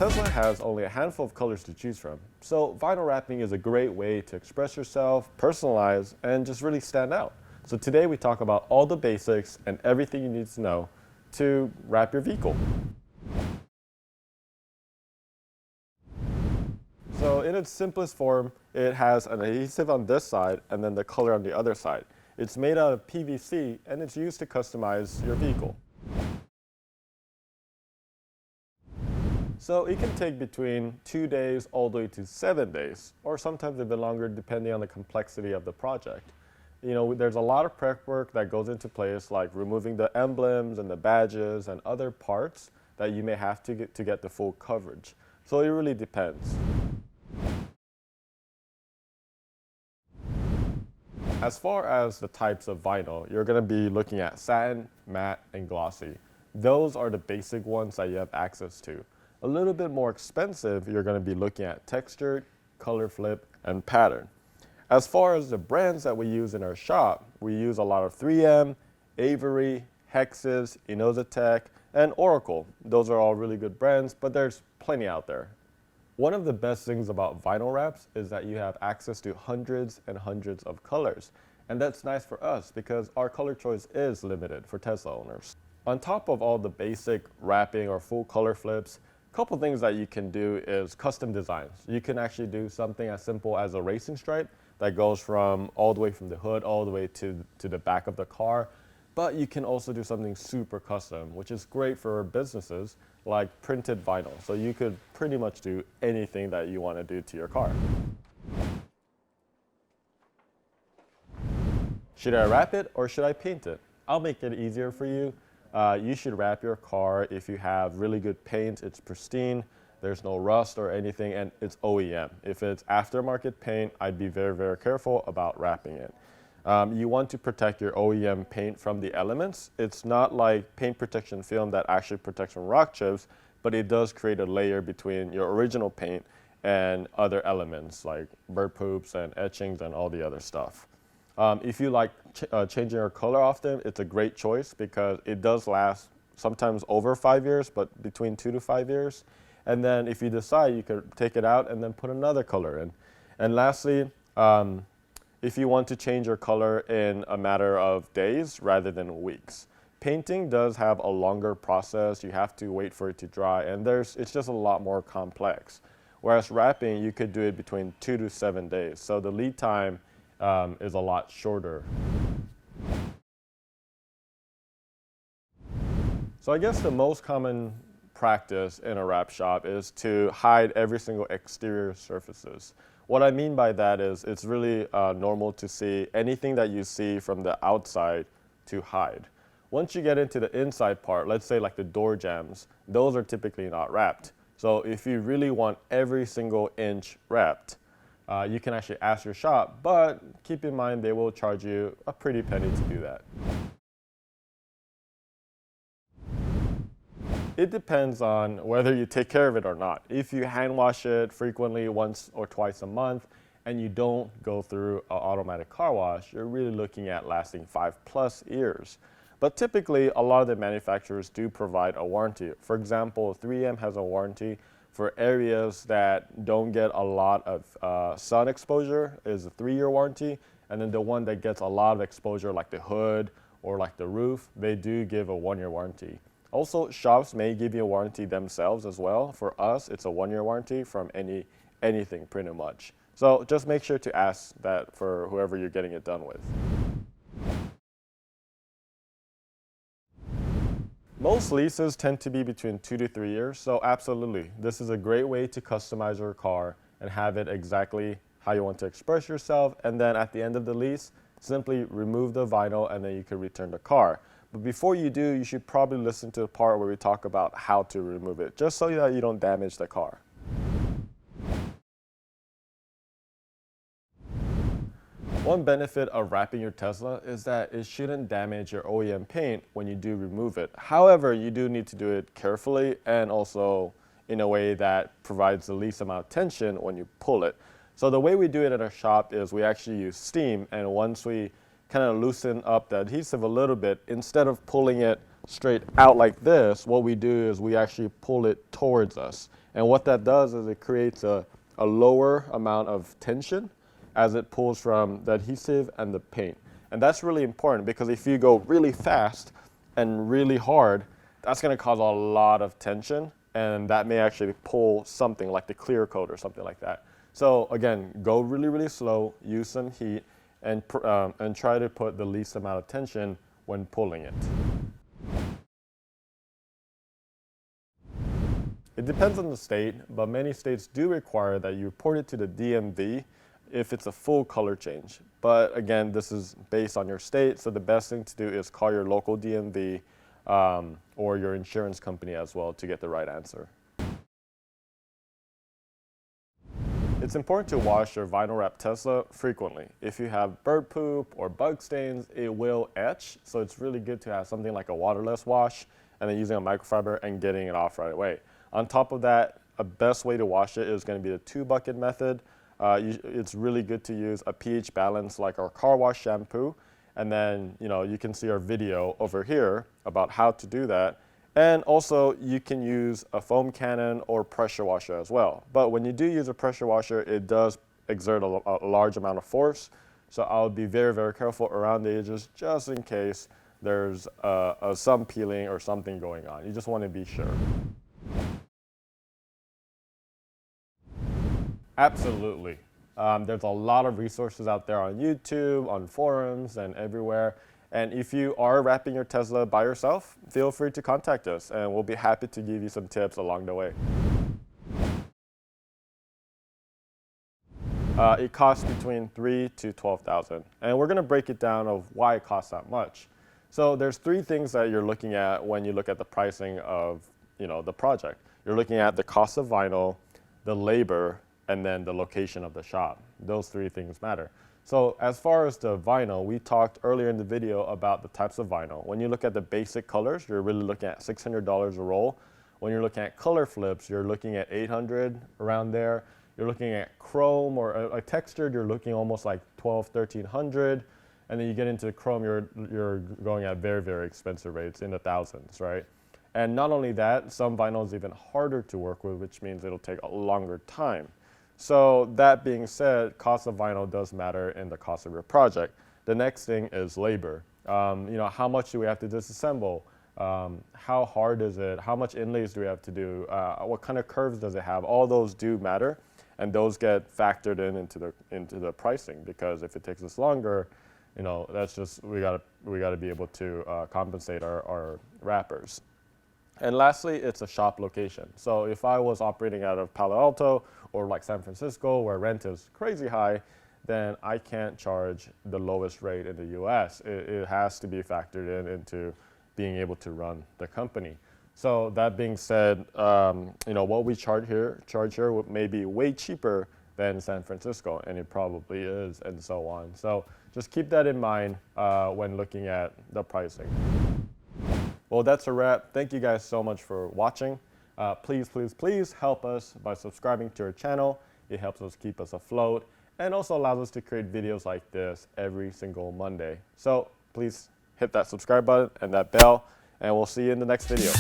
Tesla has only a handful of colors to choose from, so vinyl wrapping is a great way to express yourself, personalize, and just really stand out. So today we talk about all the basics and everything you need to know to wrap your vehicle. So in its simplest form, it has an adhesive on this side and then the color on the other side. It's made out of PVC and it's used to customize your vehicle. So it can take between 2 days all the way to 7 days, or sometimes a bit longer depending on the complexity of the project. You know, there's a lot of prep work that goes into place, like removing the emblems and the badges and other parts that you may have to get the full coverage. So it really depends. As far as the types of vinyl, you're going to be looking at satin, matte, and glossy. Those are the basic ones that you have access to. A little bit more expensive, you're going to be looking at textured, color flip, and pattern. As far as the brands that we use in our shop, we use a lot of 3M, Avery, Hexes, Inozatec, and Oracle. Those are all really good brands, but there's plenty out there. One of the best things about vinyl wraps is that you have access to hundreds and hundreds of colors. And that's nice for us because our color choice is limited for Tesla owners. On top of all the basic wrapping or full color flips, a couple things that you can do is custom designs. You can actually do something as simple as a racing stripe that goes from all the way from the hood all the way to the back of the car. But you can also do something super custom, which is great for businesses like printed vinyl. So you could pretty much do anything that you want to do to your car. Should I wrap it or should I paint it? I'll make it easier for you. You should wrap your car if you have really good paint, it's pristine, there's no rust or anything, and it's OEM. If it's aftermarket paint, I'd be very, very careful about wrapping it. You want to protect your OEM paint from the elements. It's not like paint protection film that actually protects from rock chips, but it does create a layer between your original paint and other elements like bird poops and etchings and all the other stuff. If you like changing your color often, it's a great choice because it does last sometimes over 5 years, but between 2 to 5 years. And then if you decide, you could take it out and then put another color in. And lastly, if you want to change your color in a matter of days rather than weeks. Painting does have a longer process. You have to wait for it to dry, and it's just a lot more complex. Whereas wrapping, you could do it between 2 to 7 days. So the lead time is a lot shorter. So I guess the most common practice in a wrap shop is to hide every single exterior surfaces. What I mean by that is it's really normal to see anything that you see from the outside to hide. Once you get into the inside part, let's say like the door jambs, those are typically not wrapped. So if you really want every single inch wrapped, you can actually ask your shop, but keep in mind they will charge you a pretty penny to do that. It depends on whether you take care of it or not. If you hand wash it frequently, once or twice a month, and you don't go through an automatic car wash, you're really looking at lasting 5+ years. But typically, a lot of the manufacturers do provide a warranty. For example, 3M has a warranty for areas that don't get a lot of sun exposure is a 3-year warranty. And then the one that gets a lot of exposure like the hood or like the roof, they do give a 1-year warranty. Also, shops may give you a warranty themselves as well. For us, it's a 1-year warranty from anything pretty much. So just make sure to ask that for whoever you're getting it done with. Most leases tend to be between 2 to 3 years, so absolutely. This is a great way to customize your car and have it exactly how you want to express yourself. And then at the end of the lease, simply remove the vinyl and then you can return the car. But before you do, you should probably listen to the part where we talk about how to remove it, just so that you don't damage the car. One benefit of wrapping your Tesla is that it shouldn't damage your OEM paint when you do remove it. However, you do need to do it carefully and also in a way that provides the least amount of tension when you pull it. So the way we do it at our shop is we actually use steam, and once we kind of loosen up the adhesive a little bit, instead of pulling it straight out like this, what we do is we actually pull it towards us. And what that does is it creates a lower amount of tension as it pulls from the adhesive and the paint. And that's really important because if you go really fast and really hard, that's going to cause a lot of tension, and that may actually pull something like the clear coat or something like that. So again, go really, really slow, use some heat, and try to put the least amount of tension when pulling it. It depends on the state, but many states do require that you report it to the DMV if it's a full color change. But again, this is based on your state, so the best thing to do is call your local DMV or your insurance company as well to get the right answer. It's important to wash your vinyl wrap Tesla frequently. If you have bird poop or bug stains, it will etch, so it's really good to have something like a waterless wash and then using a microfiber and getting it off right away. On top of that, a best way to wash it is going to be the 2-bucket method. It's really good to use a pH balance like our car wash shampoo, and then you can see our video over here about how to do that. And also you can use a foam cannon or pressure washer as well. But when you do use a pressure washer, it does exert a large amount of force. So I would be very, very careful around the edges just in case there's some peeling or something going on. You just want to be sure. Absolutely. There's a lot of resources out there on YouTube, on forums, and everywhere. And if you are wrapping your Tesla by yourself, feel free to contact us, and we'll be happy to give you some tips along the way. It costs between $3,000 to $12,000, and we're going to break it down of why it costs that much. So there's 3 things that you're looking at when you look at the pricing of the project. You're looking at the cost of vinyl, the labor, and then the location of the shop. Those 3 things matter. So as far as the vinyl, we talked earlier in the video about the types of vinyl. When you look at the basic colors, you're really looking at $600 a roll. When you're looking at color flips, you're looking at $800 around there. You're looking at chrome or a textured, you're looking almost like $1,200, $1,300. And then you get into chrome, you're going at very, very expensive rates in the thousands, right? And not only that, some vinyl is even harder to work with, which means it'll take a longer time. So that being said, cost of vinyl does matter in the cost of your project. The next thing is labor. How much do we have to disassemble? How hard is it? How much inlays do we have to do? What kind of curves does it have? All those do matter, and those get factored into the pricing, because if it takes us longer, that's just we gotta be able to compensate our wrappers. And lastly, it's a shop location. So if I was operating out of Palo Alto or like San Francisco, where rent is crazy high, then I can't charge the lowest rate in the US. It has to be factored into being able to run the company. So that being said, what we charge here may be way cheaper than San Francisco, and it probably is, and so on. So just keep that in mind when looking at the pricing. Well, that's a wrap. Thank you guys so much for watching. Please, please, please help us by subscribing to our channel. It helps us keep us afloat and also allows us to create videos like this every single Monday. So please hit that subscribe button and that bell, and we'll see you in the next video.